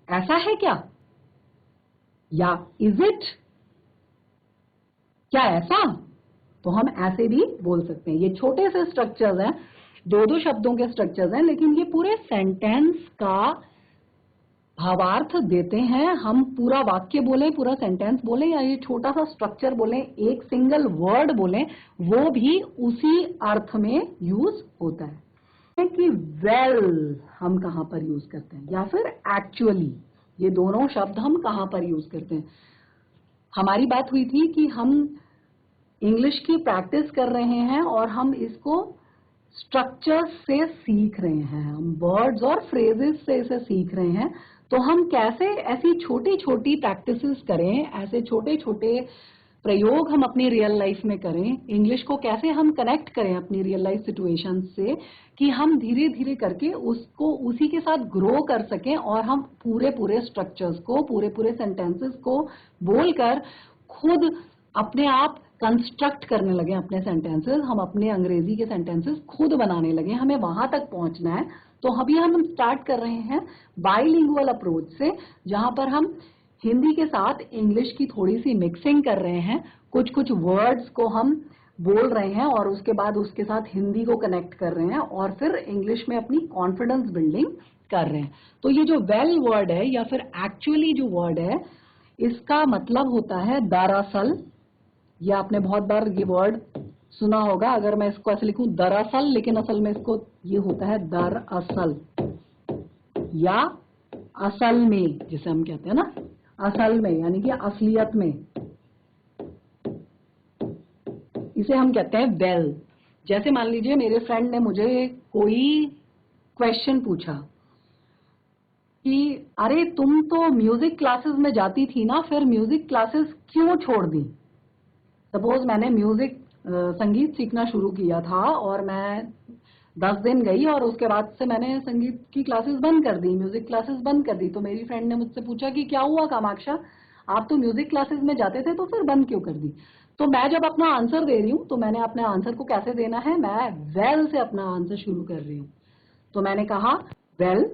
ऐसा है क्या, या इज इट, क्या ऐसा। तो हम ऐसे भी बोल सकते हैं। ये छोटे से स्ट्रक्चर्स हैं, दो दो शब्दों के स्ट्रक्चर्स हैं, लेकिन ये पूरे सेंटेंस का भावार्थ देते हैं। हम पूरा वाक्य बोलें, पूरा सेंटेंस बोलें, या ये छोटा सा स्ट्रक्चर बोलें, एक सिंगल वर्ड बोलें, वो भी उसी अर्थ में यूज होता है। कि वेल हम कहां पर यूज करते हैं, या फिर एक्चुअली, ये दोनों शब्द हम कहां पर यूज करते हैं। हमारी बात हुई थी कि हम इंग्लिश की प्रैक्टिस कर रहे हैं और हम इसको स्ट्रक्चर्स से सीख रहे हैं, हम वर्ड्स और फ्रेजेस से इसे सीख रहे हैं। तो हम कैसे ऐसी छोटी छोटी प्रैक्टिसेस करें, ऐसे छोटे छोटे प्रयोग हम अपनी रियल लाइफ में करें, इंग्लिश को कैसे हम कनेक्ट करें अपनी रियल लाइफ सिचुएशन से, कि हम धीरे धीरे करके उसको उसी के साथ ग्रो कर सकें और हम पूरे पूरे स्ट्रक्चर्स को, पूरे पूरे सेंटेंसेस को बोलकर खुद अपने आप कंस्ट्रक्ट करने लगे अपने सेंटेंसेस, हम अपने अंग्रेजी के सेंटेंसेस खुद बनाने लगे, हमें वहां तक पहुंचना है। तो अभी हम स्टार्ट कर रहे हैं बाइलिंगुअल अप्रोच से, जहां पर हम हिंदी के साथ इंग्लिश की थोड़ी सी मिक्सिंग कर रहे हैं, कुछ कुछ वर्ड्स को हम बोल रहे हैं और उसके बाद उसके साथ हिंदी को कनेक्ट कर रहे हैं और फिर इंग्लिश में अपनी कॉन्फिडेंस बिल्डिंग कर रहे हैं। तो ये जो वेल वर्ड है या फिर एक्चुअली जो वर्ड है, इसका मतलब होता है दरअसल। ये आपने बहुत बार ये वर्ड सुना होगा। अगर मैं इसको ऐसे लिखूं दरअसल, लेकिन असल में इसको ये होता है दरअसल या असल में, जिसे हम कहते हैं ना, असल में यानी कि असलियत में, इसे हम कहते हैं वेल। जैसे मान लीजिए मेरे फ्रेंड ने मुझे कोई क्वेश्चन पूछा कि अरे तुम तो म्यूजिक क्लासेस में जाती थी ना, फिर म्यूजिक क्लासेस क्यों छोड़ दी। सपोज मैंने म्यूजिक संगीत सीखना शुरू किया था और मैं 10 दिन गई और उसके बाद से मैंने संगीत की क्लासेस बंद कर दी, म्यूजिक क्लासेस बंद कर दी। तो मेरी फ्रेंड ने मुझसे पूछा कि क्या हुआ कामाक्षा, आप तो म्यूजिक क्लासेस में जाते थे तो फिर बंद क्यों कर दी। तो मैं जब अपना आंसर दे रही हूँ तो मैंने अपने आंसर को कैसे देना है, मैं वेल से अपना आंसर शुरू कर रही हूँ। तो मैंने कहा वेल,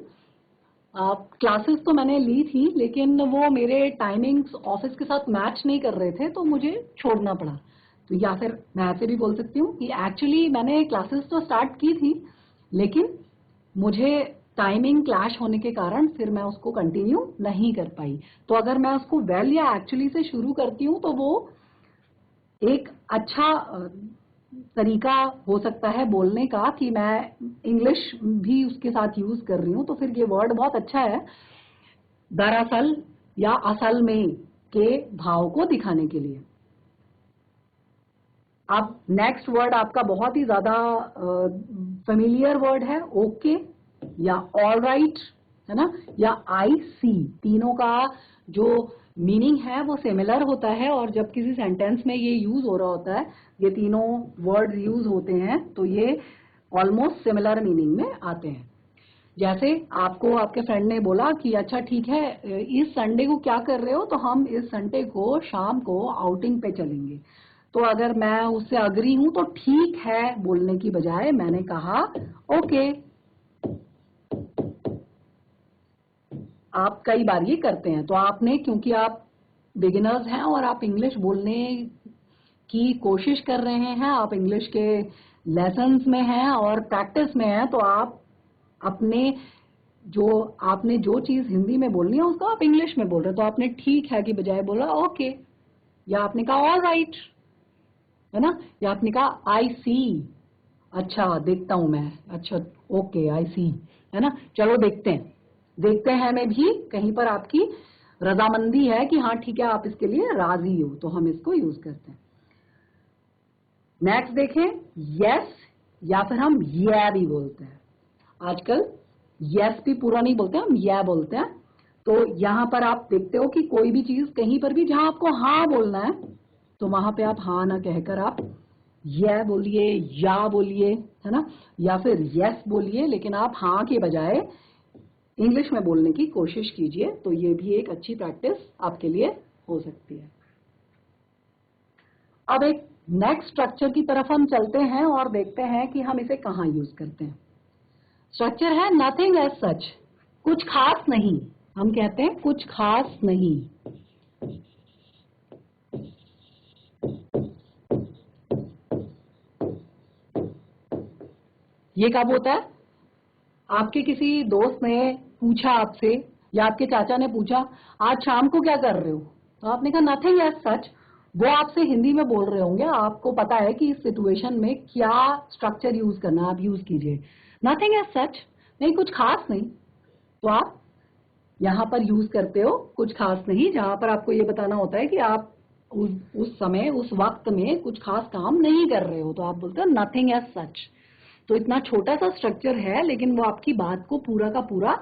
क्लासेस तो मैंने ली थी लेकिन वो मेरे टाइमिंग्स ऑफिस के साथ मैच नहीं कर रहे थे तो मुझे छोड़ना पड़ा। तो या फिर मैं ऐसे भी बोल सकती हूँ कि एक्चुअली मैंने क्लासेस तो स्टार्ट की थी लेकिन मुझे टाइमिंग क्लैश होने के कारण फिर मैं उसको कंटिन्यू नहीं कर पाई। तो अगर मैं उसको वेल या एक्चुअली से शुरू करती हूँ तो वो एक अच्छा तरीका हो सकता है बोलने का कि मैं इंग्लिश भी उसके साथ यूज कर रही हूँ। तो फिर ये वर्ड बहुत अच्छा है, दरअसल या असल में के भाव को दिखाने के लिए। अब नेक्स्ट वर्ड आपका बहुत ही ज्यादा फेमिलियर वर्ड है, ओके या ऑल राइट, है ना, या आई सी। तीनों का जो मीनिंग है वो सिमिलर होता है और जब किसी सेंटेंस में ये यूज हो रहा होता है, ये तीनों वर्ड यूज होते हैं तो ये ऑलमोस्ट सिमिलर मीनिंग में आते हैं। जैसे आपको आपके फ्रेंड ने बोला कि अच्छा ठीक है, इस संडे को क्या कर रहे हो, तो हम इस संडे को शाम को आउटिंग पे चलेंगे। तो अगर मैं उससे अग्री हूं तो ठीक है बोलने की बजाय मैंने कहा ओके। आप कई बार ये करते हैं तो आपने, क्योंकि आप बिगिनर्स हैं और आप इंग्लिश बोलने की कोशिश कर रहे हैं, आप इंग्लिश के लेसन्स में हैं और प्रैक्टिस में हैं, तो आप अपने आपने जो चीज हिंदी में बोलनी है उसको आप इंग्लिश में बोल रहे हैं। तो आपने ठीक है की बजाय बोला ओके, या आपने कहा ऑल राइट, है ना, या आपने कहा आई सी, अच्छा देखता हूं मैं, अच्छा ओके आई सी, है ना, चलो देखते हैं। देखते हैं में भी कहीं पर आपकी रजामंदी है कि हाँ ठीक है आप इसके लिए राजी हो, तो हम इसको यूज करते हैं। नेक्स्ट देखें, यस या फिर हम ये भी बोलते हैं। आजकल यस भी पूरा नहीं बोलते, हम ये बोलते हैं। तो यहां पर आप देखते हो कि कोई भी चीज कहीं पर भी जहां आपको हाँ बोलना है तो वहां पे आप हाँ ना कहकर आप ये बोलिए या बोलिए, है ना, या फिर यस बोलिए, लेकिन आप हाँ के बजाय इंग्लिश में बोलने की कोशिश कीजिए। तो ये भी एक अच्छी प्रैक्टिस आपके लिए हो सकती है। अब एक नेक्स्ट स्ट्रक्चर की तरफ हम चलते हैं और देखते हैं कि हम इसे कहाँ यूज करते हैं। स्ट्रक्चर है नथिंग एज सच, कुछ खास नहीं। हम कहते हैं कुछ खास नहीं। ये कब होता है, आपके किसी दोस्त ने पूछा आपसे या आपके चाचा ने पूछा आज शाम को क्या कर रहे हो, तो आपने कहा नथिंग एज सच। वो आपसे हिंदी में बोल रहे होंगे, आपको पता है कि इस सिचुएशन में क्या स्ट्रक्चर यूज करना, आप यूज कीजिए नथिंग एज सच, नहीं कुछ खास नहीं। तो आप यहां पर यूज करते हो कुछ खास नहीं, जहां पर आपको ये बताना होता है कि आप उस समय उस वक्त में कुछ खास काम नहीं कर रहे हो, तो आप बोलते हो नथिंग एज सच। तो इतना छोटा सा स्ट्रक्चर है, लेकिन वो आपकी बात को पूरा का पूरा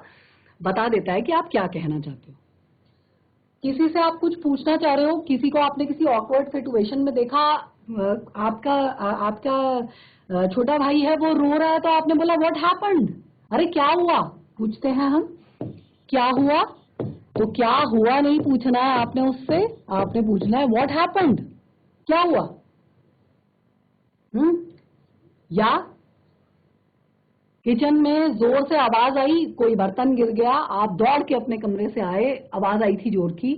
बता देता है कि आप क्या कहना चाहते हो। किसी से आप कुछ पूछना चाह रहे हो, किसी को आपने किसी ऑकवर्ड सिचुएशन में देखा, आपका छोटा भाई है वो रो रहा है, तो आपने बोला व्हाट हैपेंड, अरे क्या हुआ, पूछते हैं हम क्या हुआ। तो क्या हुआ नहीं पूछना है आपने उससे, आपने पूछना है व्हाट हैपेंड, क्या हुआ। या किचन में जोर से आवाज आई, कोई बर्तन गिर गया, आप दौड़ के अपने कमरे से आए, आवाज आई थी जोर की,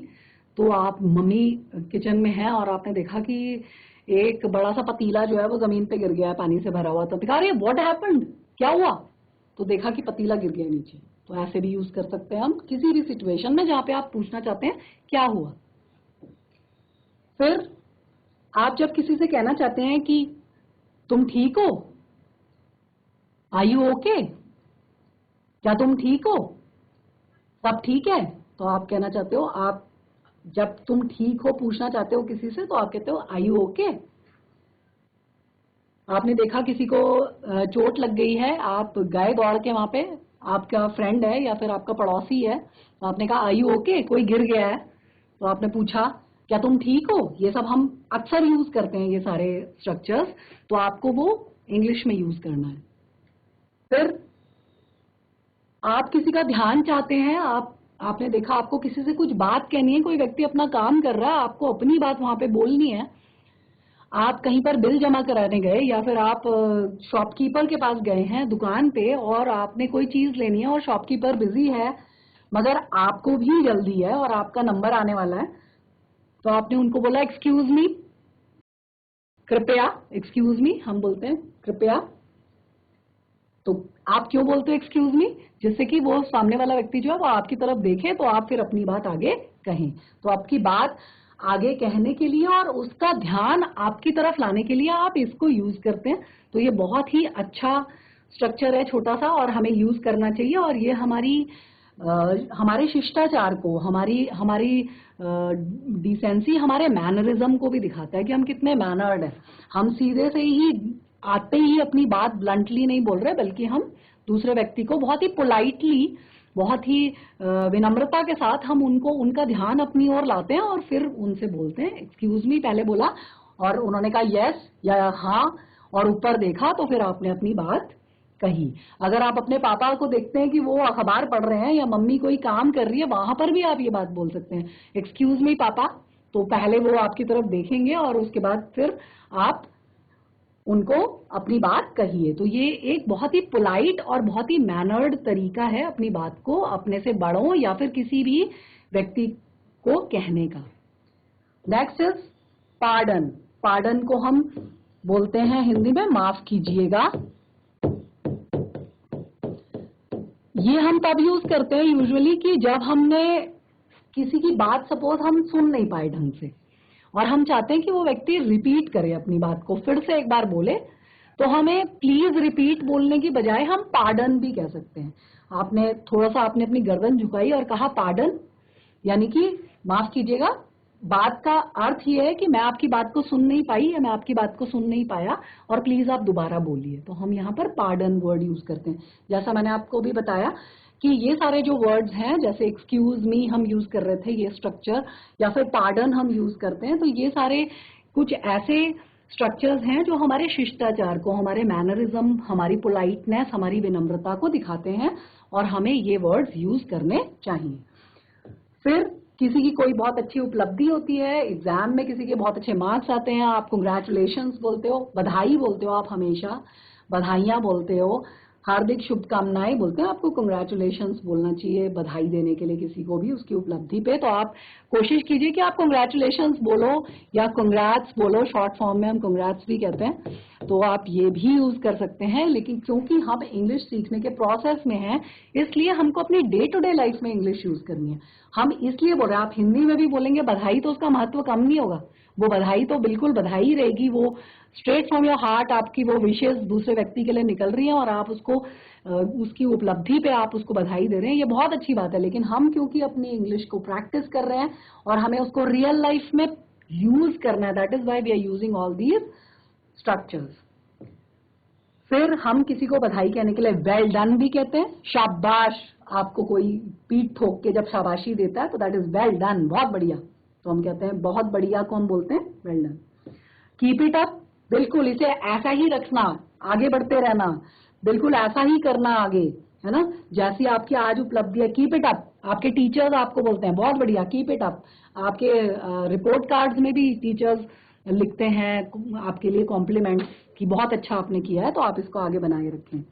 तो आप मम्मी किचन में हैं और आपने देखा कि एक बड़ा सा पतीला जो है वो जमीन पे गिर गया है पानी से भरा हुआ, तो दिखा रही है व्हाट हैपेंड, क्या हुआ, तो देखा कि पतीला गिर गया नीचे। तो ऐसे भी यूज कर सकते हैं हम किसी भी सिचुएशन में जहां पे आप पूछना चाहते हैं क्या हुआ। फिर आप जब किसी से कहना चाहते हैं कि तुम ठीक हो, आर यू ओके, क्या तुम ठीक हो, सब ठीक है, तो आप कहना चाहते हो, आप जब तुम ठीक हो पूछना चाहते हो किसी से तो आप कहते हो आर यू ओके। आपने देखा किसी को चोट लग गई है, आप गए दौड़ के वहां पे, आपका फ्रेंड है या फिर आपका पड़ोसी है, तो आपने कहा आर यू ओके, कोई गिर गया है, तो आपने पूछा क्या तुम ठीक हो। ये सब हम अक्सर यूज करते हैं ये सारे स्ट्रक्चर्स, तो आपको वो इंग्लिश में यूज करना है। फिर आप किसी का ध्यान चाहते हैं, आपने देखा आपको किसी से कुछ बात कहनी है, कोई व्यक्ति अपना काम कर रहा है, आपको अपनी बात वहां पे बोलनी है, आप कहीं पर बिल जमा कराने गए या फिर आप शॉपकीपर के पास गए हैं दुकान पे और आपने कोई चीज लेनी है और शॉपकीपर बिजी है, मगर आपको भी जल्दी है और आपका नंबर आने वाला है, तो आपने उनको बोला एक्सक्यूज मी, कृपया, एक्सक्यूज मी हम बोलते हैं कृपया। तो आप क्यों बोलते हो एक्सक्यूज मी, जिससे कि वो सामने वाला व्यक्ति जो है वो आपकी तरफ देखे, तो आप फिर अपनी बात आगे कहें। तो आपकी बात आगे कहने के लिए और उसका ध्यान आपकी तरफ लाने के लिए आप इसको यूज करते हैं। तो ये बहुत ही अच्छा स्ट्रक्चर है छोटा सा, और हमें यूज करना चाहिए, और ये हमारे शिष्टाचार को, हमारी हमारी डिसेंसी, हमारे मैनरिज्म को भी दिखाता है कि हम कितने मैनर्ड हैं। हम सीधे से ही आते ही अपनी बात ब्लंटली नहीं बोल रहे, बल्कि हम दूसरे व्यक्ति को बहुत ही पोलाइटली, बहुत ही विनम्रता के साथ हम उनको, उनका ध्यान अपनी ओर लाते हैं और फिर उनसे बोलते हैं एक्सक्यूज मी, पहले बोला और उन्होंने कहा यस या हाँ और ऊपर देखा, तो फिर आपने अपनी बात कही। अगर आप अपने पापा को देखते हैं कि वो अखबार पढ़ रहे हैं या मम्मी कोई काम कर रही है, वहां पर भी आप ये बात बोल सकते हैं एक्सक्यूज मी पापा, तो पहले वो आपकी तरफ देखेंगे और उसके बाद फिर आप उनको अपनी बात कहिए। तो ये एक बहुत ही पोलाइट और बहुत ही मैनर्ड तरीका है अपनी बात को अपने से बड़ों या फिर किसी भी व्यक्ति को कहने का। Next is pardon. पार्डन को हम बोलते हैं हिंदी में माफ कीजिएगा। ये हम तब यूज करते हैं यूजुअली कि जब हमने किसी की बात सपोज हम सुन नहीं पाए ढंग से और हम चाहते हैं कि वो व्यक्ति रिपीट करे अपनी बात को, फिर से एक बार बोले, तो हमें प्लीज रिपीट बोलने की बजाय हम पार्डन भी कह सकते हैं। आपने थोड़ा सा आपने अपनी गर्दन झुकाई और कहा पार्डन, यानी कि माफ कीजिएगा। बात का अर्थ ये है कि मैं आपकी बात को सुन नहीं पाई या मैं आपकी बात को सुन नहीं पाया और प्लीज आप दोबारा बोलिए। तो हम यहाँ पर पार्डन वर्ड यूज करते हैं। जैसा मैंने आपको भी बताया कि ये सारे जो वर्ड्स हैं, जैसे एक्सक्यूज मी हम यूज कर रहे थे ये स्ट्रक्चर, या फिर पार्डन हम यूज करते हैं, तो ये सारे कुछ ऐसे स्ट्रक्चर्स हैं जो हमारे शिष्टाचार को, हमारे मैनरिज्म, हमारी पोलाइटनेस, हमारी विनम्रता को दिखाते हैं और हमें ये वर्ड्स यूज करने चाहिए। फिर किसी की कोई बहुत अच्छी उपलब्धि होती है, एग्जाम में किसी के बहुत अच्छे मार्क्स आते हैं, आप कंग्रेचुलेशंस बोलते हो, बधाई बोलते हो, आप हमेशा बधाइयां बोलते हो, हार्दिक शुभकामनाएं बोलते हैं, आपको कंग्रेचुलेशंस बोलना चाहिए बधाई देने के लिए किसी को भी उसकी उपलब्धि पे। तो आप कोशिश कीजिए कि आप कंग्रेचुलेशंस बोलो या कंग्रेट्स बोलो, शॉर्ट फॉर्म में हम कंग्रेट्स भी कहते हैं, तो आप ये भी यूज कर सकते हैं। लेकिन क्योंकि हम इंग्लिश सीखने के प्रोसेस में हैं, इसलिए हमको अपनी डे टू डे लाइफ में इंग्लिश यूज करनी है। हम इसलिए बोल रहे हैं, आप हिंदी में भी बोलेंगे बधाई तो उसका महत्व कम नहीं होगा, वो बधाई तो बिल्कुल बधाई रहेगी, वो स्ट्रेट फ्रॉम योर हार्ट आपकी वो विशेष दूसरे व्यक्ति के लिए निकल रही है और आप उसको उसकी उपलब्धि पे आप उसको बधाई दे रहे हैं, ये बहुत अच्छी बात है। लेकिन हम क्योंकि अपनी इंग्लिश को प्रैक्टिस कर रहे हैं और हमें उसको रियल लाइफ में यूज करना है, that is why we are using all these structures. फिर हम किसी को बधाई कहने के लिए वेल डन भी कहते हैं, शाबाश, आपको कोई पीठ ठोक के जब शाबाशी देता है तो दैट इज वेल डन, बहुत बढ़िया, तो हम कहते हैं बहुत बढ़िया को हम बोलते हैं well done. Keep it up, बिल्कुल इसे ऐसा ही रखना, आगे बढ़ते रहना, बिल्कुल ऐसा ही करना आगे, है ना, जैसी आपकी आज उपलब्धि है, कीप इट अप। आपके टीचर्स आपको बोलते हैं बहुत बढ़िया, कीप इट अप। आपके रिपोर्ट कार्ड्स में भी टीचर्स लिखते हैं आपके लिए कॉम्प्लीमेंट कि बहुत अच्छा आपने किया है, तो आप इसको आगे बनाए रखें।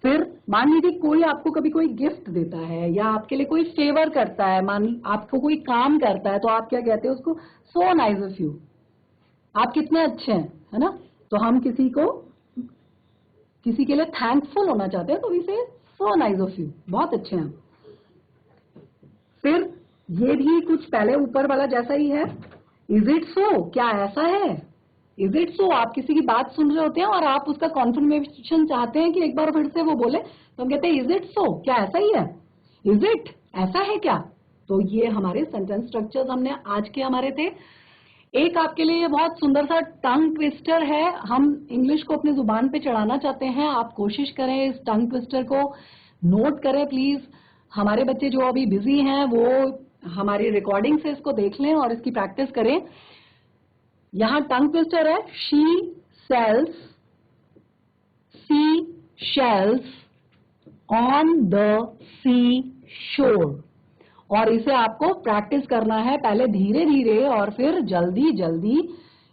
फिर मान लीजिए कोई आपको कभी कोई गिफ्ट देता है या आपके लिए कोई फेवर करता है, मान आपको कोई काम करता है, तो आप क्या कहते हैं उसको, सो नाइस ऑफ यू, आप कितने अच्छे हैं, है ना। तो हम किसी के लिए थैंकफुल होना चाहते हैं तो वी से सो नाइस ऑफ यू, बहुत अच्छे हैं। फिर ये भी कुछ पहले ऊपर वाला जैसा ही है, इज इट सो, क्या ऐसा है, इज इट सो, आप किसी की बात सुन रहे होते हैं और आप उसका कॉन्फर्मेशन चाहते हैं कि एक बार फिर से वो बोले, तो हम कहते हैं इज इट सो, क्या ऐसा ही है, इज इट, ऐसा है क्या। तो ये हमारे सेंटेंस स्ट्रक्चर्स हमने आज के हमारे थे। एक आपके लिए ये बहुत सुंदर सा टंग ट्विस्टर है, हम इंग्लिश को अपनी जुबान पे चढ़ाना चाहते हैं, आप कोशिश करें इस टंग ट्विस्टर को नोट करें प्लीज। हमारे बच्चे जो अभी बिजी हैं वो हमारी रिकॉर्डिंग से इसको देख लें और इसकी प्रैक्टिस करें। यहां टंग ट्विस्टर है, she sells sea shells on the sea shore, और इसे आपको प्रैक्टिस करना है, पहले धीरे धीरे और फिर जल्दी जल्दी।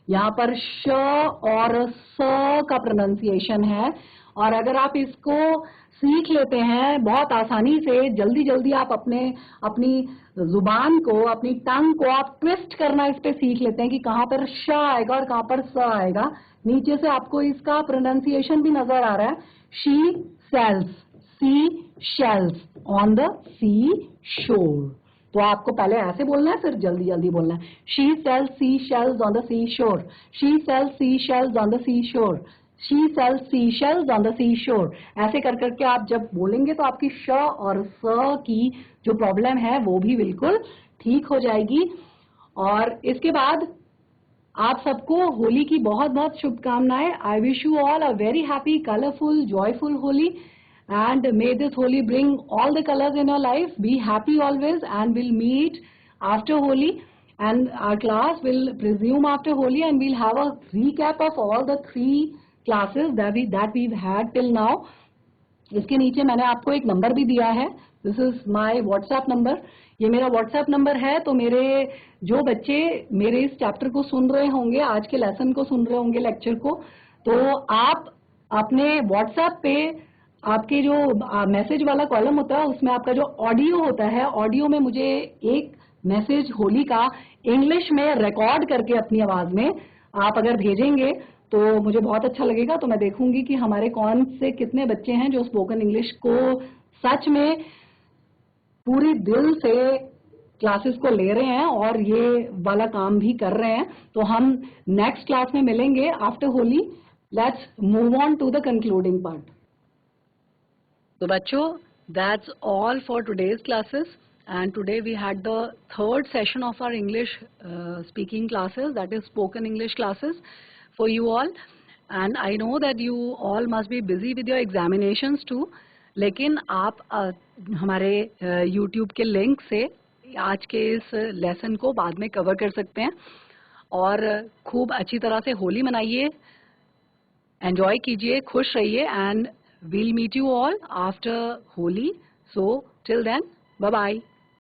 यहाँ पर श और स का प्रोनाउंसिएशन है, और अगर आप इसको सीख लेते हैं बहुत आसानी से, जल्दी जल्दी आप अपनी जुबान को, अपनी टंग को आप ट्विस्ट करना इस पे सीख लेते हैं कि कहाँ पर श आएगा और कहाँ पर स आएगा। नीचे से आपको इसका प्रोनाउंसिएशन भी नजर आ रहा है, she sells sea shells on the sea shore. तो आपको पहले ऐसे बोलना है, फिर जल्दी जल्दी बोलना है, she sells sea shells on the sea shore, she sells sea shells on the sea shore, she sells sea shells on the sea shore. ऐसे कर करके आप जब बोलेंगे तो आपकी श और स की जो प्रॉब्लम है वो भी बिल्कुल ठीक हो जाएगी। और इसके बाद आप सबको होली की बहुत बहुत शुभकामनाएं। I wish you all a very happy, colourful, joyful Holi, and may this Holi bring all the colors in your life. Be happy always, and we'll meet after Holi, and our class will resume after Holi, and we'll have a recap of all the 3 classes that we've had till now. इसके नीचे मैंने आपको एक number भी दिया है, this is my WhatsApp number, ये मेरा व्हाट्सएप नंबर है। तो मेरे जो बच्चे मेरे इस चैप्टर को सुन रहे होंगे, आज के लेसन को सुन रहे होंगे, लेक्चर को, तो आप अपने व्हाट्सएप पे आपके जो मैसेज वाला कॉलम होता है उसमें आपका जो ऑडियो होता है, ऑडियो में मुझे एक मैसेज होली का इंग्लिश में रिकॉर्ड करके अपनी आवाज में आप अगर भेजेंगे तो मुझे बहुत अच्छा लगेगा। तो मैं देखूंगी कि हमारे कौन से कितने बच्चे हैं जो स्पोकन इंग्लिश को सच में पूरी दिल से क्लासेस को ले रहे हैं और ये वाला काम भी कर रहे हैं। तो हम नेक्स्ट क्लास में मिलेंगे after Holi. Let's move on to the concluding part. तो बच्चों, that's all for today's classes, and today we had the 3rd session of our English speaking classes, that is spoken English classes for you all, and I know that you all must be busy with your examinations too, लेकिन आप हमारे YouTube के link से आज के इस lesson को बाद में कवर कर सकते हैं और खूब अच्छी तरह से होली मनाइए, एंजॉय कीजिए, खुश रहिए, and we'll meet you all after Holi. So till then, bye bye.